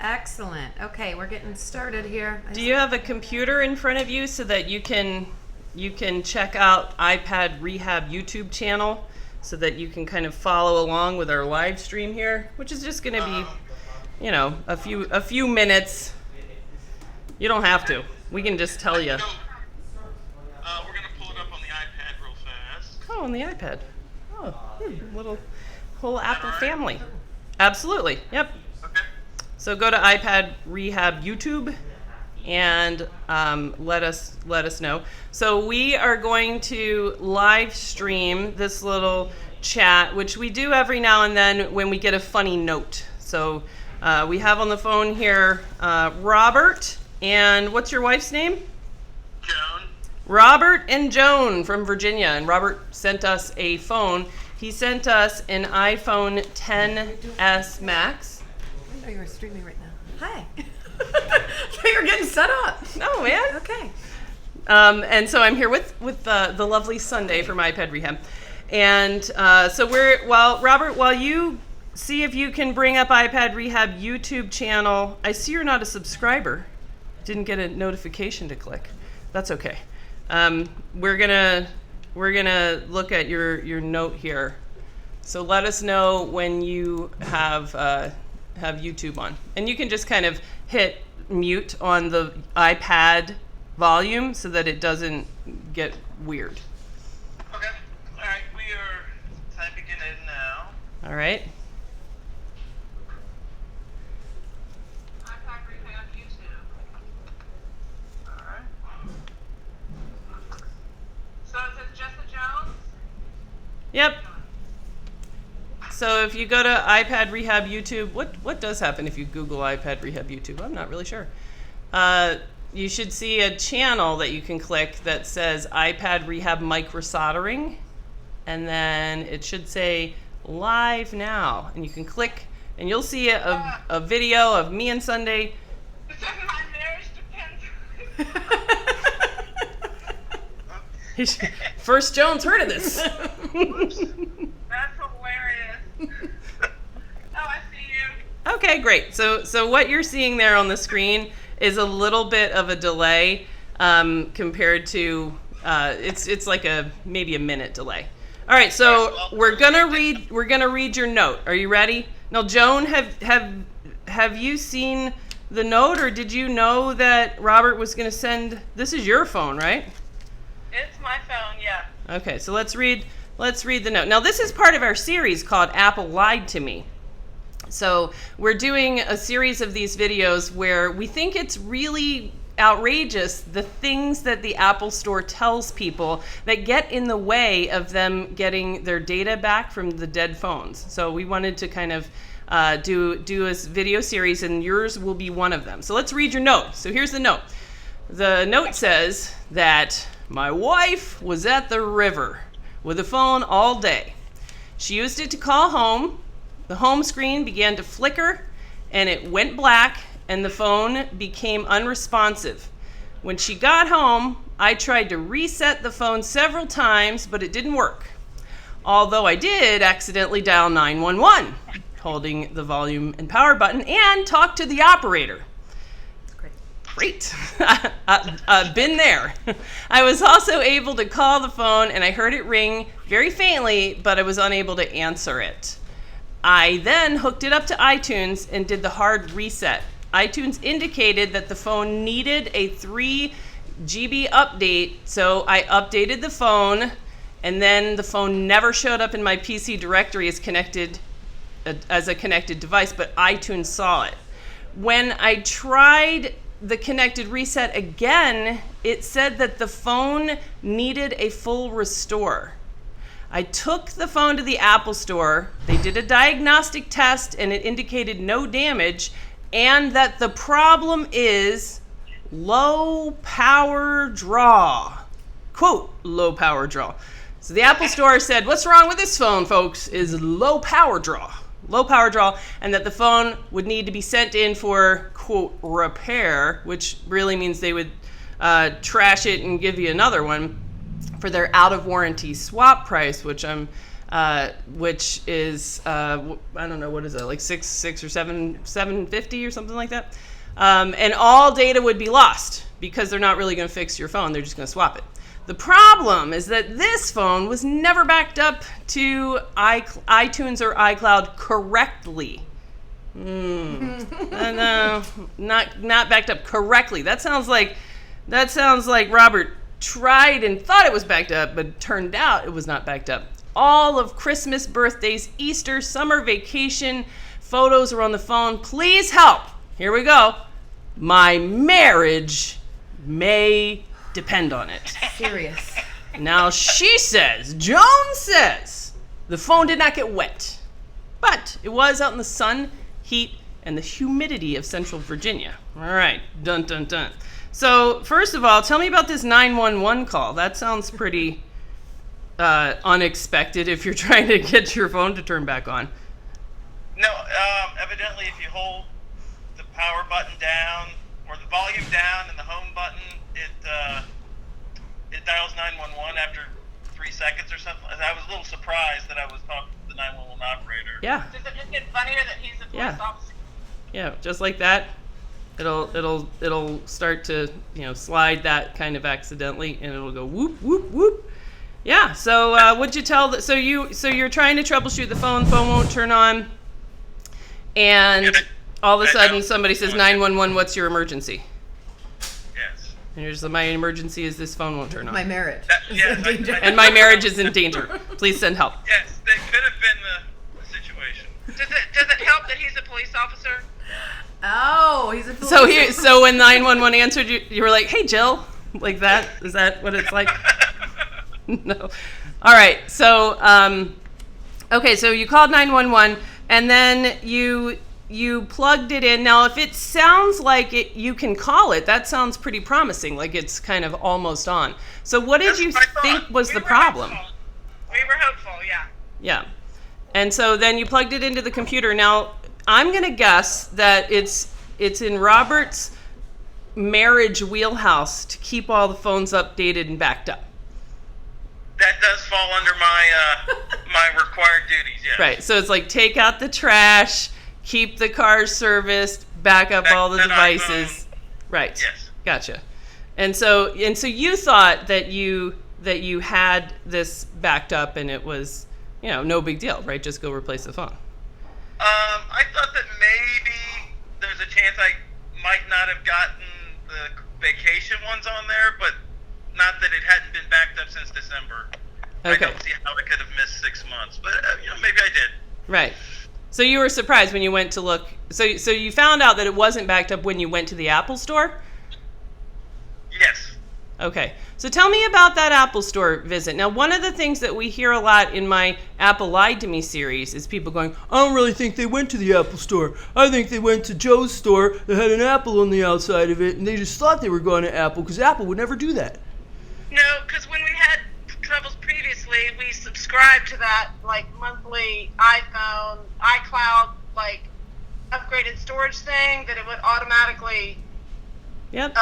Excellent. Okay, we're getting started here. Do you have a computer in front of you so that you can check out iPad Rehab YouTube channel so that you can kind of follow along with our live stream here, which is just going to be, you know, a few minutes. You don't have to. We can just tell you. We're going to pull it up on the iPad real fast. Oh, on the iPad. Oh, little whole Apple family. Absolutely. Yep. Okay. So go to iPad Rehab YouTube and let us know. So we are going to live stream this little chat, which we do every now and then when we get a funny note. So we have on the phone here Robert, and what's your wife's name? Joan. Robert and Joan from Virginia, and Robert sent us a phone. He sent us an iPhone XsMax. I know you were streaming right now. Hi. You're getting set up. No, man. Okay. And so I'm here with the lovely Sunday from iPad Rehab. And so Robert, while you see if you can bring up iPad Rehab YouTube channel, I see you're not a subscriber. Didn't get a notification to click. That's okay. We're gonna look at your note here. So let us know when you have YouTube on, and you can just kind of hit mute on the iPad volume so that it doesn't get weird. Okay. All right. We are typing it in now. All right. iPad Rehab YouTube. All right. So is it just the Jones? Yep. So if you go to iPad Rehab YouTube, what does happen if you Google iPad Rehab YouTube? I'm not really sure. You should see a channel that you can click that says iPad Rehab Microsoldering, and then it should say live now, and you can click, and you'll see a video of me and Sunday. It says my marriage depends. First Jones heard of this. That's hilarious. Oh, I see you. Okay, great. So what you're seeing there on the screen is a little bit of a delay compared to it's like maybe a minute delay. All right, so we're gonna read your note. Are you ready? Now, Joan, have you seen the note, or did you know that Robert was gonna send? This is your phone, right? It's my phone, yeah. Okay, so let's read the note. Now, this is part of our series called Apple Lied to Me. So we're doing a series of these videos where we think it's really outrageous, the things that the Apple Store tells people that get in the way of them getting their data back from the dead phones. So we wanted to kind of do a video series, and yours will be one of them. So let's read your note. So here's the note. The note says that my wife was at the river with a phone all day. She used it to call home. The home screen began to flicker, and it went black, and the phone became unresponsive. When she got home, I tried to reset the phone several times, but it didn't work. Although I did accidentally dial 911, holding the volume and power button, and talk to the operator. Great. Been there. I was also able to call the phone, and I heard it ring very faintly, but I was unable to answer it. I then hooked it up to iTunes and did the hard reset. iTunes indicated that the phone needed a 3 GB update, so I updated the phone, and then the phone never showed up in my PC directory as a connected device, but iTunes saw it. When I tried the connected reset again, it said that the phone needed a full restore. I took the phone to the Apple Store. They did a diagnostic test, and it indicated no damage, and that the problem is low power draw. Quote, low power draw. So the Apple Store said, what's wrong with this phone, folks, is low power draw, and that the phone would need to be sent in for, quote, repair, which really means they would trash it and give you another one for their out of warranty swap price, which I'm which is I don't know, what is it, like six or 750 or something like that. And all data would be lost because they're not really going to fix your phone. They're just going to swap it. The problem is that this phone was never backed up to iTunes or iCloud correctly. No, not backed up correctly. That sounds like Robert tried and thought it was backed up, but it turned out it was not backed up. All of Christmas, birthdays, Easter, summer vacation photos are on the phone. Please help. Here we go. My marriage may depend on it. Serious. Now Joan says, the phone did not get wet, but it was out in the sun, heat, and the humidity of Central Virginia. All right, dun, dun, dun. So first of all, tell me about this 911 call. That sounds pretty unexpected if you're trying to get your phone to turn back on. No, evidently if you hold the power button down or the volume down and the home button, it dials 911 after 3 seconds or something. I was a little surprised that I was talking to the 911 operator. Yeah. Does it just get funnier that he's a police officer? Yeah, just like that. It'll start to, slide that kind of accidentally, and it'll go whoop whoop whoop. Yeah. So what'd you tell? So you're trying to troubleshoot the phone won't turn on, and all of a sudden somebody says 911. What's your emergency? Yes. And you're just like, my emergency is this phone won't turn on. My marriage. Yes, And my marriage is in danger. Please send help. Yes, that could have been the situation. Does it help that he's a police officer? Oh, he's a police. So when 911 answered you were like, "Hey, Jill," like that. Is that what it's like? No. All right. So, okay. So you called 911, and then you plugged it in. Now, if it sounds like it, you can call it. That sounds pretty promising. Like it's kind of almost on. So, what did you think was the problem? We were hopeful. Yeah. Yeah. And so then you plugged it into the computer. Now, I'm going to guess that it's in Robert's marriage wheelhouse to keep all the phones updated and backed up. That does fall under my required duties, yes. Right. So it's like take out the trash, keep the cars serviced, back up all the devices. Right. Yes. Gotcha. And so you thought that you had this backed up and it was, no big deal, right? Just go replace the phone. I thought that maybe there's a chance I might not have gotten the vacation ones on there, but not that it hadn't been backed up since December. Okay. I don't see how I could have missed 6 months, but maybe I did. Right. So you were surprised when you went to look. So you found out that it wasn't backed up when you went to the Apple Store? Yes. Okay. So tell me about that Apple Store visit. Now, one of the things that we hear a lot in my Apple Lied to Me series is people going, I don't really think they went to the Apple Store. I think they went to Joe's store that had an apple on the outside of it, and they just thought they were going to Apple because Apple would never do that. No, because when we had troubles previously, we subscribed to that monthly iPhone, iCloud upgraded storage thing that it would automatically Yep.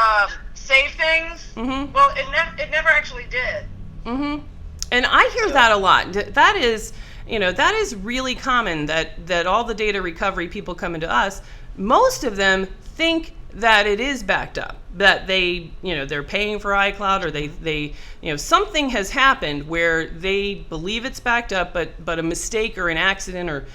save things. Mm-hmm. Well, it never actually did. Mm-hmm. And I hear that a lot. That is really common that all the data recovery people coming to us, most of them think that it is backed up, that they, they're paying for iCloud, or they something has happened where they believe it's backed up, but a mistake or an accident or,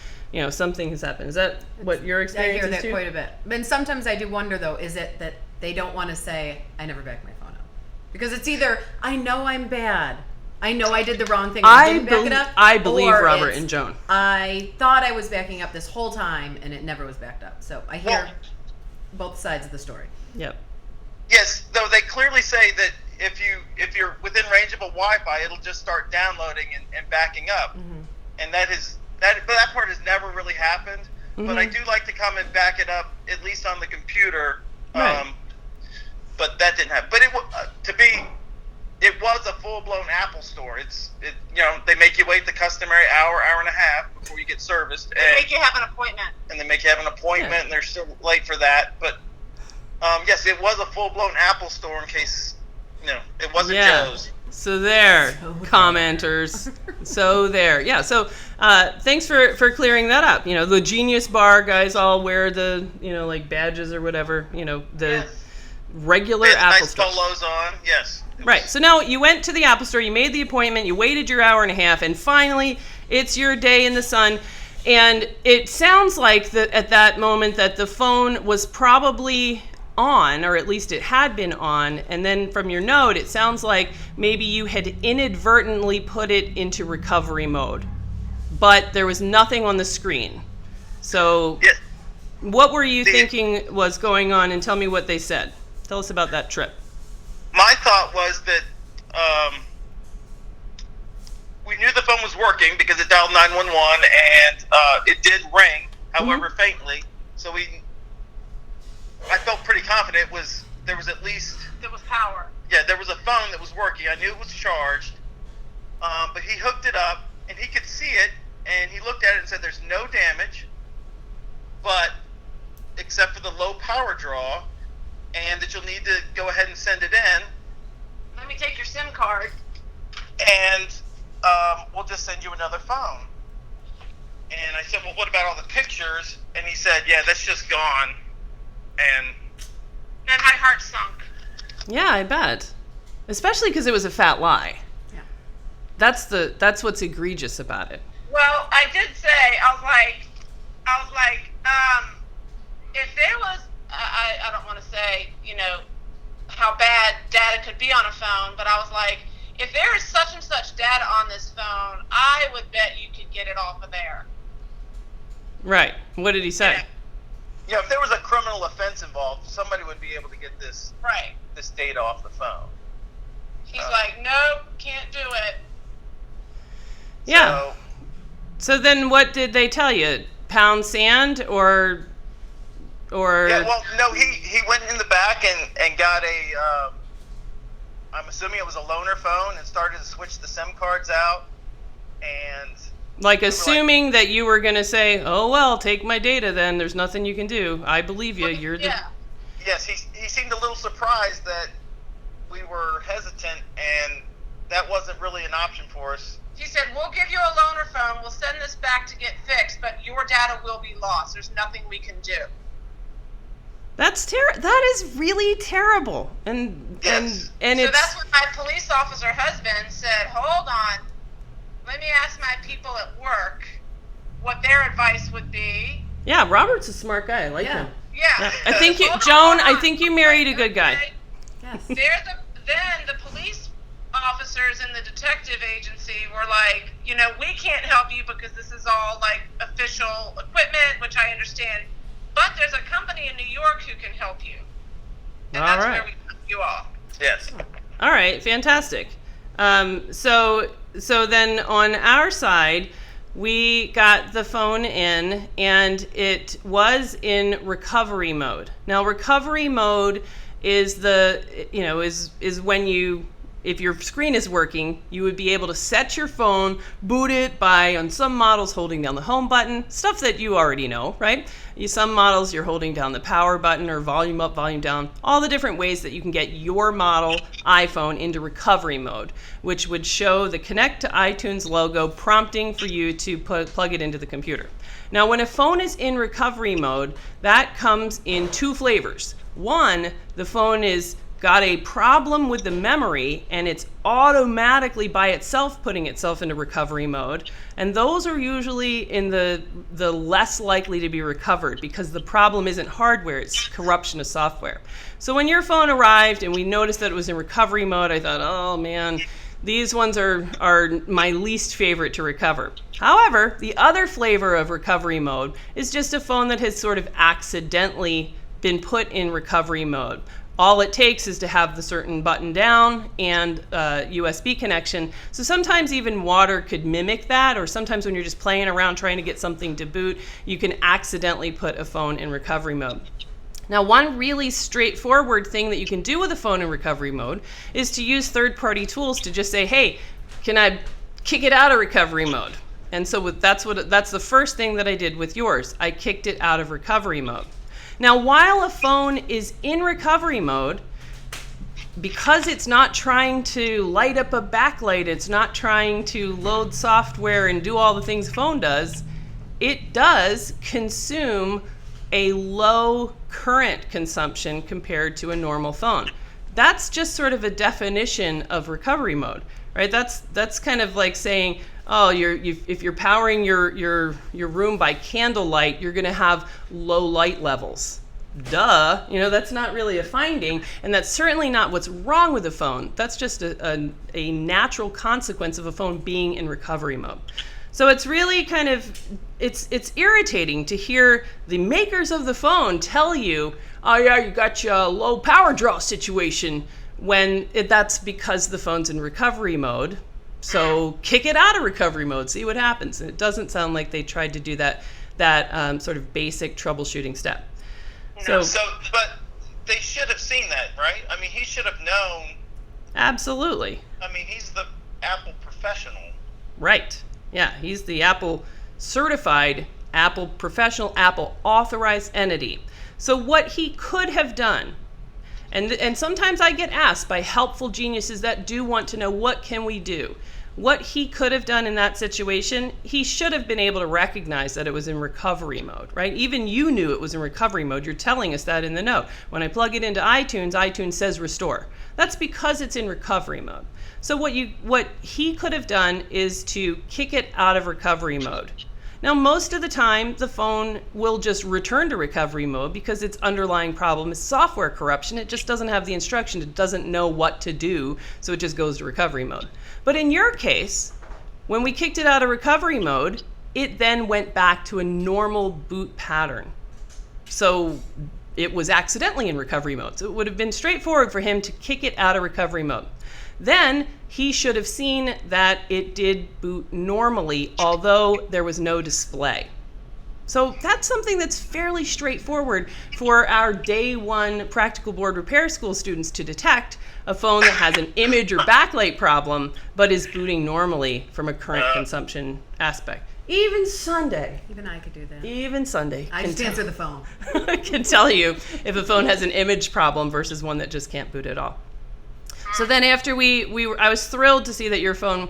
something has happened. Is that what your experience is? I hear that too? quite a bit. But sometimes I do wonder, though, is it that they don't want to say, I never backed my phone up? Because it's either, I know I'm bad, I know I did the wrong thing and didn't back it up. I believe or Robert it's, and Joan. I thought I was backing up this whole time and it never was backed up. So I hear both sides of the story. Yep. Yes, though they clearly say that if you're within range of a Wi-Fi, it'll just start downloading and backing up, and that part has never really happened. Mm-hmm. But I do like to come and back it up at least on the computer. Right. But that didn't happen. But it was a full-blown Apple store. They make you wait the customary hour and a half before you get serviced. They make you have an appointment. And they make you have an appointment, and they're still late for that. But yes, it was a full-blown Apple store in case, it wasn't Joe's. So there, commenters. So there. Yeah, so thanks for clearing that up. You know, the Genius Bar guys all wear the, you know, like badges or whatever, you know, the regular Apple nice Store. polos on, yes. Right. So now you went to the Apple Store, you made the appointment, you waited your hour and a half, and finally it's your day in the sun. And it sounds like that at that moment that the phone was probably on, or at least it had been on, and then from your note it sounds like maybe you had inadvertently put it into recovery mode, but there was nothing on the screen. So what were you thinking was going on, and tell me what they said. Tell us about that trip. My thought was that we knew the phone was working because it dialed 911 and it did ring, however faintly. So I felt pretty confident there was at least... There was power. Yeah, there was a phone that was working. I knew it was charged. But he hooked it up, and he could see it, and he looked at it and said there's no damage, but except for the low power draw, and that you'll need to go ahead and send it in. Let me take your SIM card. And we'll just send you another phone. And I said, well, what about all the pictures? And he said, yeah, that's just gone. And my heart sunk. Yeah, I bet. Especially because it was a fat lie. Yeah. That's what's egregious about it. Well, I did say, I was like, if there was, I don't want to say, you know, how bad data could be on a phone, but I was like, if there is such and such data on this phone, I would bet you could get it off of there. Right. What did he say? Yeah, if there was a criminal offense involved, somebody would be able to get this data off the phone. He's like, nope, can't do it. Yeah. So then what did they tell you? Pound sand or Yeah, well, no, he went in the back and got a I'm assuming it was a loaner phone, and started to switch the SIM cards out, and like assuming that you were going to say, oh well, take my data then, there's nothing you can do. I believe you. You're the... Yes, he seemed a little surprised that we were hesitant, and that wasn't really an option for us. He said, we'll give you a loaner phone, we'll send this back to get fixed, but your data will be lost. There's nothing we can do. That is really terrible. And so that's when my police officer husband said, hold on, let me ask my people at work what their advice would be. Yeah, Robert's a smart guy. I like him. Yeah. I think you, Joan, I think you married a good guy. Yes. Then the police officers in the detective agency were like, you know, we can't help you because this is all like official equipment, which I understand. But there's a company in New York who can help you. And that's where we help you all. Yes. All right, fantastic. So then on our side, we got the phone in, and it was in recovery mode. Now, recovery mode is is when you, if your screen is working, you would be able to set your phone, boot it by, on some models, holding down the home button, stuff that you already know, right? Some models, you're holding down the power button or volume up, volume down, all the different ways that you can get your model iPhone into recovery mode, which would show the Connect to iTunes logo, prompting for you to plug it into the computer. Now, when a phone is in recovery mode, that comes in two flavors. One, the phone is got a problem with the memory, and it's automatically by itself putting itself into recovery mode. And those are usually in the less likely to be recovered, because the problem isn't hardware, it's corruption of software. So when your phone arrived and we noticed that it was in recovery mode, I thought, oh man, these ones are my least favorite to recover. However, the other flavor of recovery mode is just a phone that has sort of accidentally been put in recovery mode. All it takes is to have the certain button down and USB connection. So sometimes even water could mimic that, or sometimes when you're just playing around trying to get something to boot, you can accidentally put a phone in recovery mode. Now, one really straightforward thing that you can do with a phone in recovery mode is to use third-party tools to just say, hey, can I kick it out of recovery mode? And so that's the first thing that I did with yours. I kicked it out of recovery mode. Now, while a phone is in recovery mode, because it's not trying to light up a backlight, it's not trying to load software and do all the things a phone does, it does consume a low current consumption compared to a normal phone. That's just sort of a definition of recovery mode, right? That's kind of like saying, oh, if you're powering your room by candlelight, you're going to have low light levels. Duh, that's not really a finding, and that's certainly not what's wrong with the phone. That's just a natural consequence of a phone being in recovery mode. So it's really kind of, it's irritating to hear the makers of the phone tell you, oh yeah, you got your low power draw situation, when that's because the phone's in recovery mode. So kick it out of recovery mode, see what happens. And it doesn't sound like they tried to do that sort of basic troubleshooting step. No, but they should have seen that, right? I mean, he should have known. Absolutely. I mean, he's the Apple professional. Right. Yeah, he's the Apple certified, Apple professional, Apple authorized entity. So what he could have done, and sometimes I get asked by helpful geniuses that do want to know, what can we do? What he could have done in that situation, he should have been able to recognize that it was in recovery mode, right? Even you knew it was in recovery mode. You're telling us that in the note. When I plug it into iTunes, iTunes says restore. That's because it's in recovery mode. So what he could have done is to kick it out of recovery mode. Now, most of the time, the phone will just return to recovery mode because its underlying problem is software corruption. It just doesn't have the instruction. It doesn't know what to do, so it just goes to recovery mode. But in your case, when we kicked it out of recovery mode, it then went back to a normal boot pattern. So it was accidentally in recovery mode. So it would have been straightforward for him to kick it out of recovery mode. Then he should have seen that it did boot normally, although there was no display. So that's something that's fairly straightforward for our day one practical board repair school students to detect, a phone that has an image or backlight problem, but is booting normally from a current consumption aspect. Even Sunday. Even I could do that. Even Sunday. I just answer the phone. Can tell you if a phone has an image problem versus one that just can't boot at all. So then after I was thrilled to see that your phone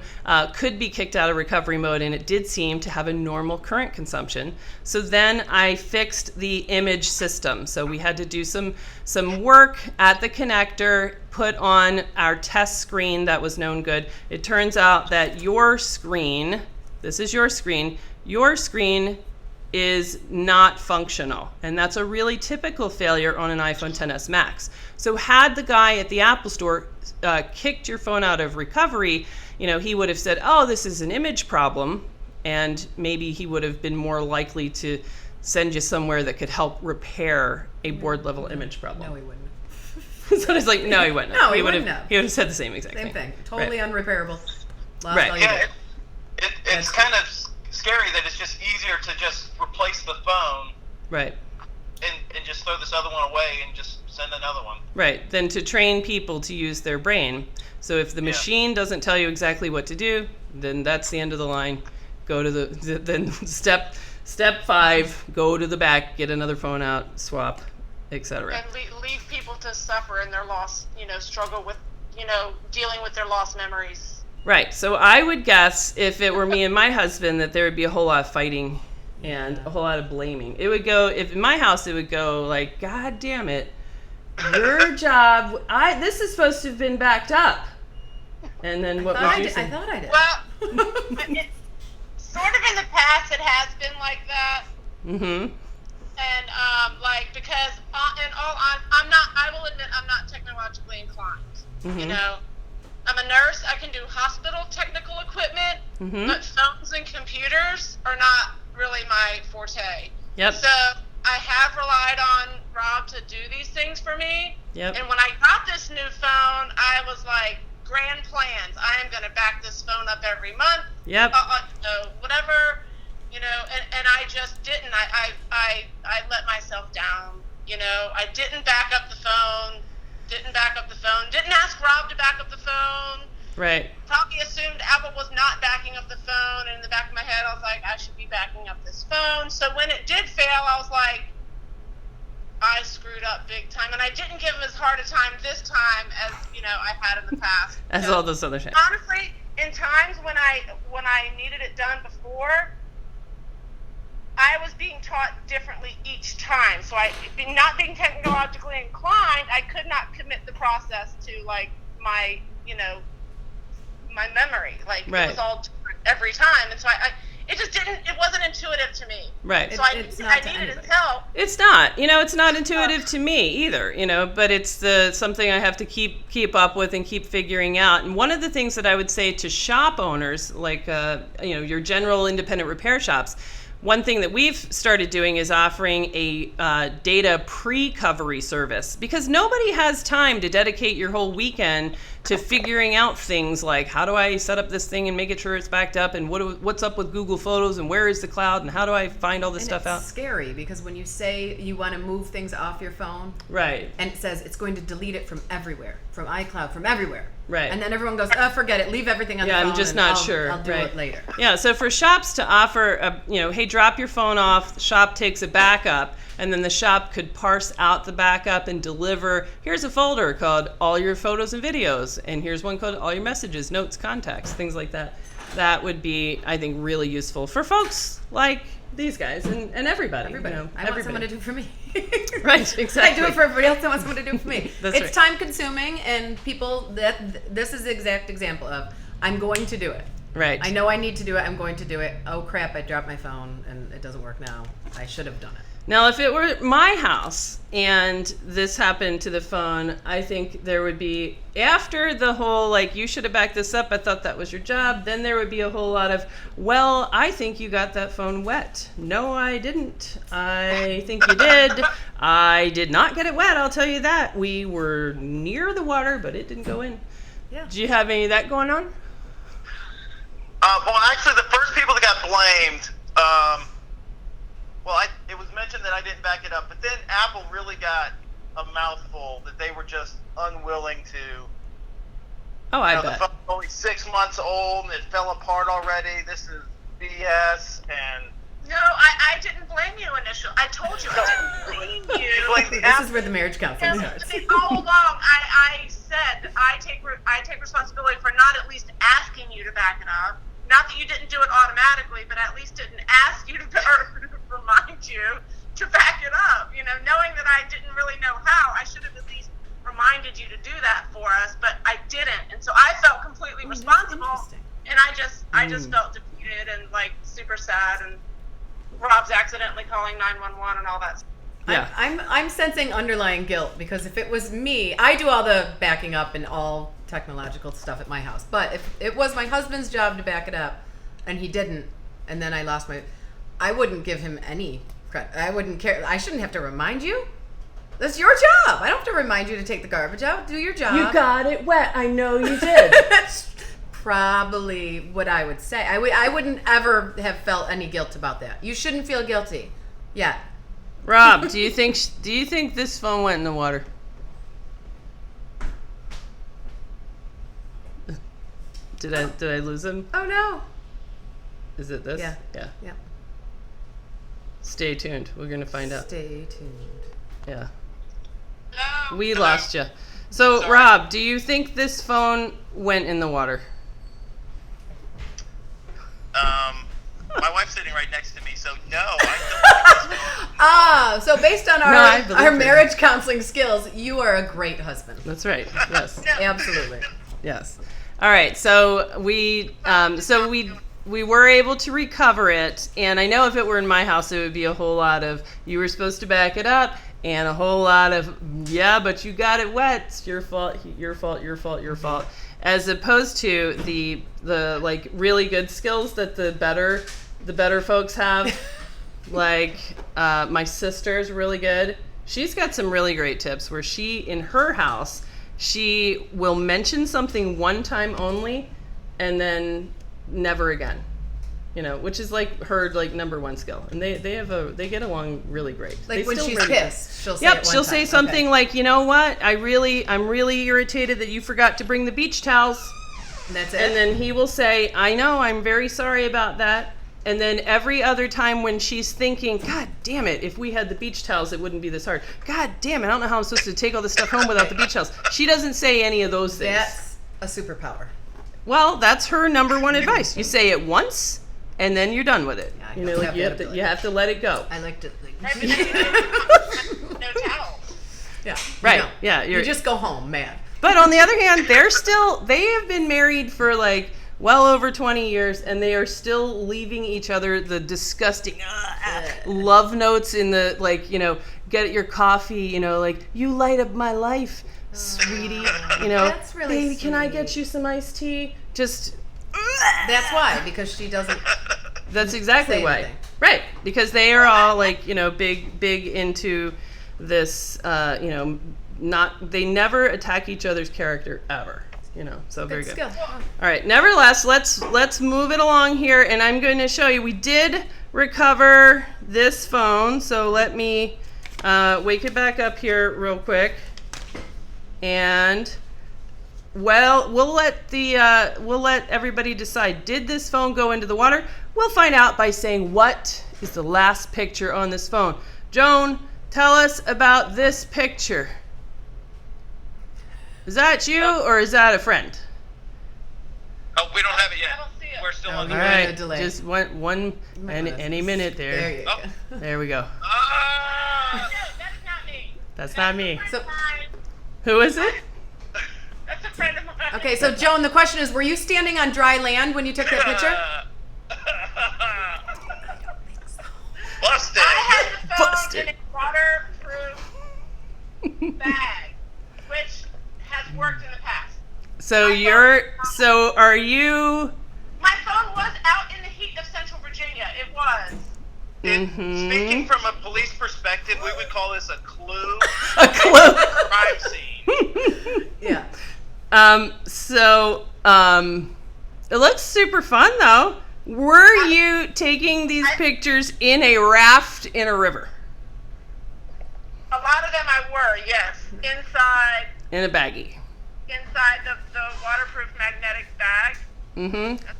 could be kicked out of recovery mode, and it did seem to have a normal current consumption. So then I fixed the image system. So we had to do some work at the connector, put on our test screen that was known good. It turns out that your screen is not functional, and that's a really typical failure on an iPhone XS Max. So had the guy at the Apple Store kicked your phone out of recovery, he would have said, oh, this is an image problem, and maybe he would have been more likely to send you somewhere that could help repair a board level image problem. No, he wouldn't. So it's like, no, he wouldn't. No, he wouldn't have. He would have said the same exact thing. Same thing. Totally unrepairable. Lost Right. all you Yeah, did. it's kind of scary that it's just easier to just replace the phone Right. and just throw this other one away and just send another one. Right, than to train people to use their brain. So if the machine doesn't tell you exactly what to do, then that's the end of the line. Go to then step 5, go to the back, get another phone out, swap, etc. And leave people to suffer in their loss, struggle with, dealing with their lost memories. Right, so I would guess if it were me and my husband that there would be a whole lot of fighting and a whole lot of blaming. It would go, if in my house, it would go like, God damn it, your job, this is supposed to have been backed up. And then what would you say? I thought I did. Well, sort of in the past, it has been like that. Mm-hmm. And because I will admit I'm not technologically inclined. Mm-hmm. I'm a nurse. I can do hospital technical equipment, but phones and computers are not really my forte. Yep. So I have relied on Rob to do these things for me. Yep. And when I got this new phone, I was like, grand plans. I am going to back this phone up every month. Yep. Whatever, and I just didn't. I let myself down. I didn't back up the phone. Didn't ask Rob to back up the phone. Right. Probably assumed Apple was not backing up the phone, and in the back of my head, I was like, I should be backing up this phone. So when it did fail, I was like, I screwed up big time, and I didn't give him as hard a time this time as I had in the past. As all those other times. Honestly, in times when I needed it done before, I was being taught differently each time. So not being technologically inclined, I could not commit the process to like my my memory. Like right. It was all different every time, and so it wasn't intuitive to me. Right. So I needed his help. It's not. It's not intuitive to me either, but it's something I have to keep up with and keep figuring out. And one of the things that I would say to shop owners, like your general independent repair shops, one thing that we've started doing is offering a data pre-covery service, because nobody has time to dedicate your whole weekend to figuring out things like, how do I set up this thing and make it sure it's backed up, and what's up with Google Photos, and where is the cloud, and how do I find all this stuff out? It's scary because when you say you want to move things off your phone, right, and it says it's going to delete it from everywhere, from iCloud, from everywhere. Right. And then everyone goes, oh, forget it, leave everything on the phone. I'm just not sure. I'll do it later. Yeah, so for shops to offer, hey, drop your phone off, the shop takes a backup, and then the shop could parse out the backup and deliver, here's a folder called all your photos and videos, and here's one called all your messages, notes, contacts, things like that. That would be, I think, really useful for folks like these guys and everybody. Everybody. I want someone to do it for me. Right, exactly. I do it for everybody else. I want someone to do it for me. That's it's time consuming, and people, this is the exact example of, I'm going to do it. Right. I know I need to do it. I'm going to do it. Oh, crap, I dropped my phone, and it doesn't work now. I should have done it. Now, if it were my house and this happened to the phone, I think there would be, after the whole, like, you should have backed this up, I thought that was your job, then there would be a whole lot of, well, I think you got that phone wet. No, I didn't. I think you did. I did not get it wet, I'll tell you that. We were near the water, but it didn't go in. Yeah. Do you have any of that going on? Well, actually, the first people that got blamed, it was mentioned that I didn't back it up, but then Apple really got a mouthful that they were just unwilling to. Oh, I bet. The phone's only 6 months old and it fell apart already. This is BS. And no, I didn't blame you initially. I told you I didn't blame you. You blamed the This Apple. is where the marriage counseling starts. All along, I said I take responsibility for not at least asking you to back it up. Not that you didn't do it automatically, but at least didn't ask you to or remind you to back it up. Knowing that I didn't really know how, I should have at least reminded you to do that for us, but I didn't, and so I felt completely responsible. And I just felt defeated and like super sad, and Rob's accidentally calling 911 and all that stuff. Yeah. I'm sensing underlying guilt, because if it was me, I do all the backing up and all technological stuff at my house. But if it was my husband's job to back it up and he didn't, and then I lost I wouldn't give him any credit. I wouldn't care. I shouldn't have to remind you. That's your job. I don't have to remind you to take the garbage out. Do your job. You got it wet. I know you did. That's probably what I would say. I wouldn't ever have felt any guilt about that. You shouldn't feel guilty. Yeah. Rob, do you think this phone went in the water? Did I lose him? Oh no. Is it this? Yeah. Yeah. Stay tuned. We're gonna find out. Stay tuned. Yeah. No. We lost you. So, Sorry. Rob, do you think this phone went in the water? My wife's sitting right next to me, so no, I don't. So based on I believe our it. marriage counseling skills, you are a great husband. That's right. Yes. Absolutely. Yes. All right. So we were able to recover it, and I know if it were in my house, it would be a whole lot of, you were supposed to back it up, and a whole lot of, yeah, but you got it wet. It's your fault. Your fault. Your fault. Your fault. As opposed to the like really good skills that the better folks have. Like my sister's really good. She's got some really great tips where she, in her house, she will mention something one time only and then never again. Which is like her like number one skill. And they get along really great. Like They when still she's really pissed, she'll say Yep, it one she'll time. say something like, you know what? I'm really irritated that you forgot to bring the beach towels. And that's it. And then he will say, I know, I'm very sorry about that. And then every other time when she's thinking, God damn it, if we had the beach towels, it wouldn't be this hard. God damn it, I don't know how I'm supposed to take all this stuff home without the beach towels. She doesn't say any of those things. That's a superpower. Well, that's her number one advice. You say it once, and then you're done with it. Yeah, I You know, don't like you have to let it go. I liked it. Like, Right, but then you no towels. yeah. Right, You don't. yeah, You just go home mad. But on the other hand, they have been married for like well over 20 years, and they are still leaving each other the disgusting love notes in the, like, you know, get your coffee, you know, like, you light up my life, sweetie, you know, That's really baby, can I get sweet. you some iced tea? Just, That's why, because she doesn't. that's exactly Say why. anything. Right, because they are all like, you know, big into this, you know, they never attack each other's character ever. You know, so very good. Skill. All right. Nevertheless, let's move it along here, and I'm going to show you. We did recover this phone, so let me wake it back up here real quick, and well, we'll let everybody decide. Did this phone go into the water? We'll find out by saying what is the last picture on this phone. Joan, tell us about this picture. Is that you, or is that a friend? Oh, we don't have it I yet. don't see it. We're still Oh, on the you All We're in right, a delay. just one any minute There there. you Oh. go. There we go. No, that's not me. That's not me. That's a So- friend of mine. Who is it? That's a friend of mine. Okay, so Joan, the question is, were you standing on dry land when you took that picture? Busted. I had the phone Busted. in a waterproof bag, which has worked in the past. So are you? My phone was out in the heat of Central Virginia. It was. Speaking from a police perspective, we would call this a clue. A clue. Crime scene. Yeah. It looks super fun though. Were you taking these pictures in a raft in a river? A lot of them I were, yes. Inside In a baggie. the waterproof magnetic bag.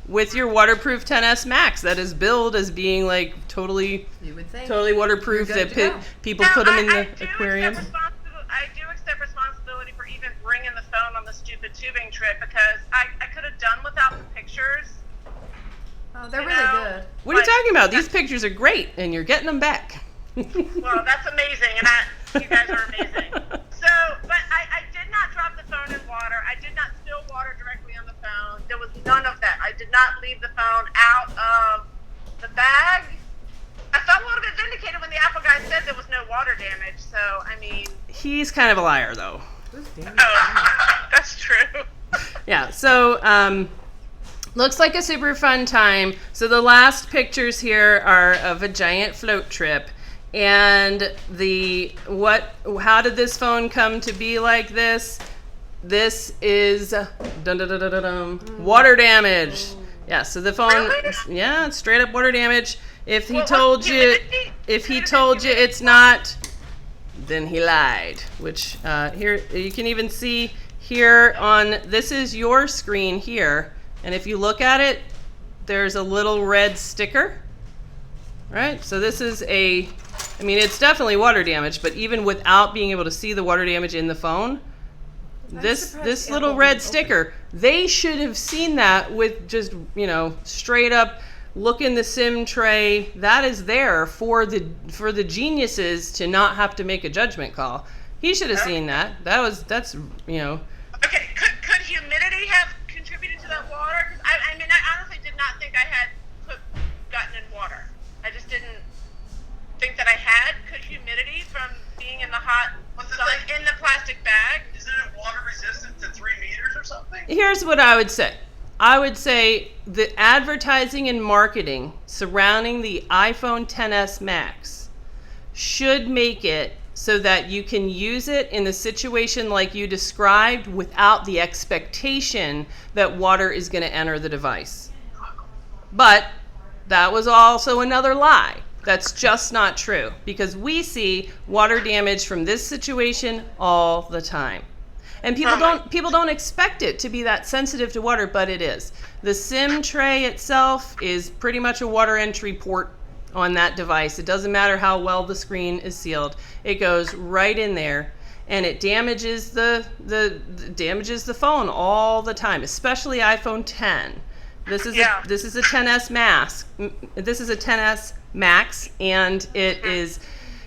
With your waterproof XsMax that is billed as being like totally You would think. waterproof, You're that good to go. people Now, put them in I the do aquarium. I do accept responsibility for even bringing the phone on the stupid tubing trip because I could have done without the pictures. Oh, they're You really know? good. What are you But- talking about? These pictures are great, and you're getting them back. Well, that's amazing, and you guys are amazing. So, but I did not drop the phone in water. I did not spill water directly on the phone. There was none of that. I did not leave the phone out of the bag. I felt a little bit vindicated when the Apple guy said there was no water damage. So, I mean, He's kind of a liar, though. that's true. Yeah, so looks like a super fun time. So the last pictures here are of a giant float trip. And how did this phone come to be like this? This is water damage. Yeah, so the phone, Really? yeah, it's straight up water damage. If he Well, told you, humidity? it's not, then he lied. Which here you can even see here on, this is your screen here, and if you look at it, there's a little red sticker. Right, so this is it's definitely water damage, but even without being able to see the water damage in the phone, this little Apple red didn't sticker, they should have seen that with just, straight up look in the SIM tray. That is there for the geniuses to not have to make a judgment call. He should have seen that. That's. Okay, could humidity have contributed to that water? 'Cause I honestly did not think I had gotten in water. I just didn't think that I had. Could humidity from being in the hot sun in the plastic bag? Isn't it water resistant to 3 meters or something? Here's what I would say. I would say the advertising and marketing surrounding the iPhone XS Max should make it so that you can use it in a situation like you described without the expectation that water is going to enter the device. But that was also another lie. That's just not true, because we see water damage from this situation all the time. And people don't expect it to be that sensitive to water, but it is. The SIM tray itself is pretty much a water entry port on that device. It doesn't matter how well the screen is sealed. It goes right in there, and it damages damages the phone all the time, especially iPhone 10. This is a 10s Max. This is a 10s Max, and it is,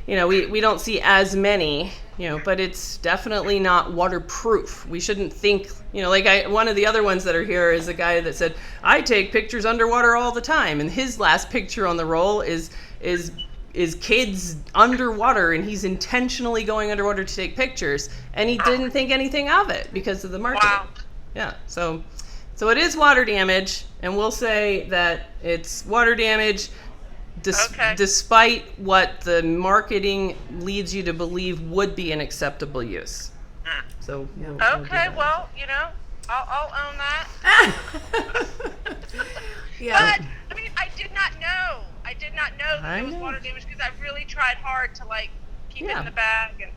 we don't see as many, but it's definitely not waterproof. We shouldn't think, one of the other ones that are here is a guy that said, I take pictures underwater all the time, and his last picture on the roll is kids underwater, and he's intentionally going underwater to take pictures, and he didn't think anything of it because of the marketing. Wow. Yeah, so it is water damage, and we'll say that it's water damage despite what the marketing leads you to believe would be an acceptable use. So Okay, well, I'll own that. Yeah. But I mean, I did not know that it was water damage because I really tried hard to keep it in the bag, and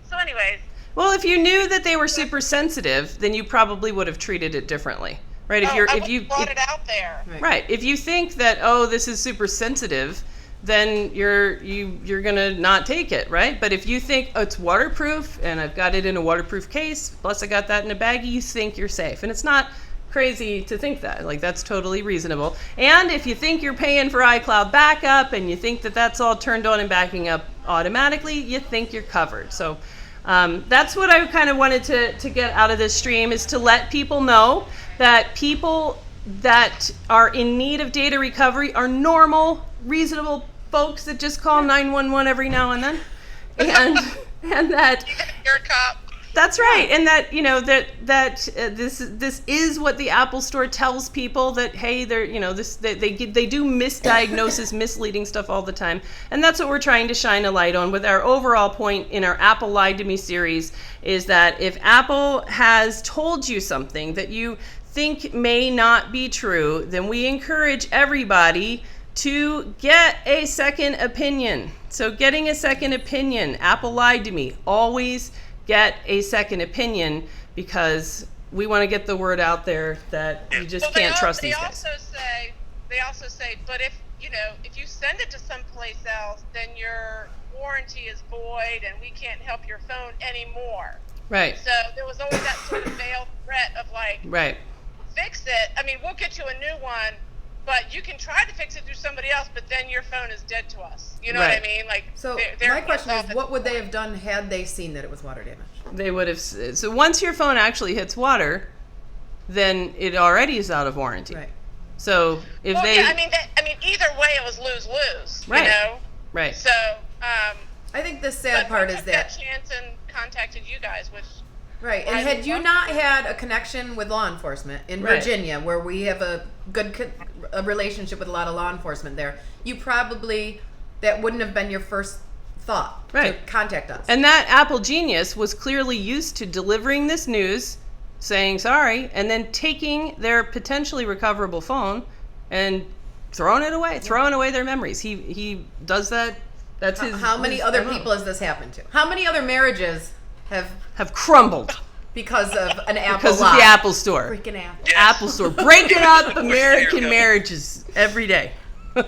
So, anyways. Well, if you knew that they were super sensitive, then you probably would have treated it differently, right? If you brought it out there. Right. If you think that this is super sensitive, then you're gonna not take it, right? But if you think it's waterproof and I've got it in a waterproof case, plus I got that in a baggie, you think you're safe, and it's not crazy to think that. That's totally reasonable. And if you think you're paying for iCloud backup and you think that that's all turned on and backing up automatically, you think you're covered. So that's what I kind of wanted to get out of this stream, is to let people know that people that are in need of data recovery are normal, reasonable folks that just call 911 every now and then, and that You're a cop. that's right, and that this is what the Apple Store tells people, that hey, they're they do misdiagnosis, misleading stuff all the time, and that's what we're trying to shine a light on with our overall point in our Apple Lied to Me series, is that if Apple has told you something that you think may not be true, then we encourage everybody to get a second opinion. So getting a second opinion, Apple Lied to Me, always get a second opinion, because we want to get the word out there that you just can't trust these guys. They also say, but if you send it to someplace else, then your warranty is void and we can't help your phone anymore. Right. So there was always that sort of veiled threat of right. Fix it. I mean, we'll get you a new one, but you can try to fix it through somebody else, but then your phone is dead to us. You know what I mean? So my question is, what would they have done had they seen that it was water damage? They would have. So once your phone actually hits water, then it already is out of warranty. Right. So if I mean, either way, it was lose-lose. Right. Right. So I think the sad part is that chance and contacted you guys, which. Right, and had you not had a connection with law enforcement in Virginia, where we have a good relationship with a lot of law enforcement there, you probably, that wouldn't have been your first thought to contact us. And that Apple genius was clearly used to delivering this news, saying sorry, and then taking their potentially recoverable phone and throwing away their memories. He does that. That's his. How many other people has this happened to? How many other marriages have crumbled because of an Apple because lie? Of the Apple Store. Freaking Apple. Yes. Apple Store breaking up American marriages every day. All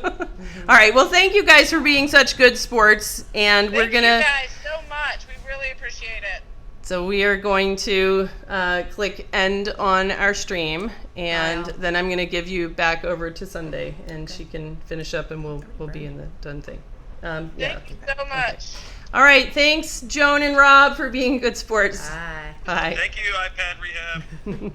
right. Well, thank you guys for being such good sports, and we're gonna. Thank you guys so much. We really appreciate it. So we are going to click end on our stream, and then I'm going to give you back over to Sunday, and she can finish up, and we'll be in the done thing. Thank you so much. Okay. All right. Thanks, Joan and Rob, for being good sports. Bye. Bye. Thank you, iPad Rehab.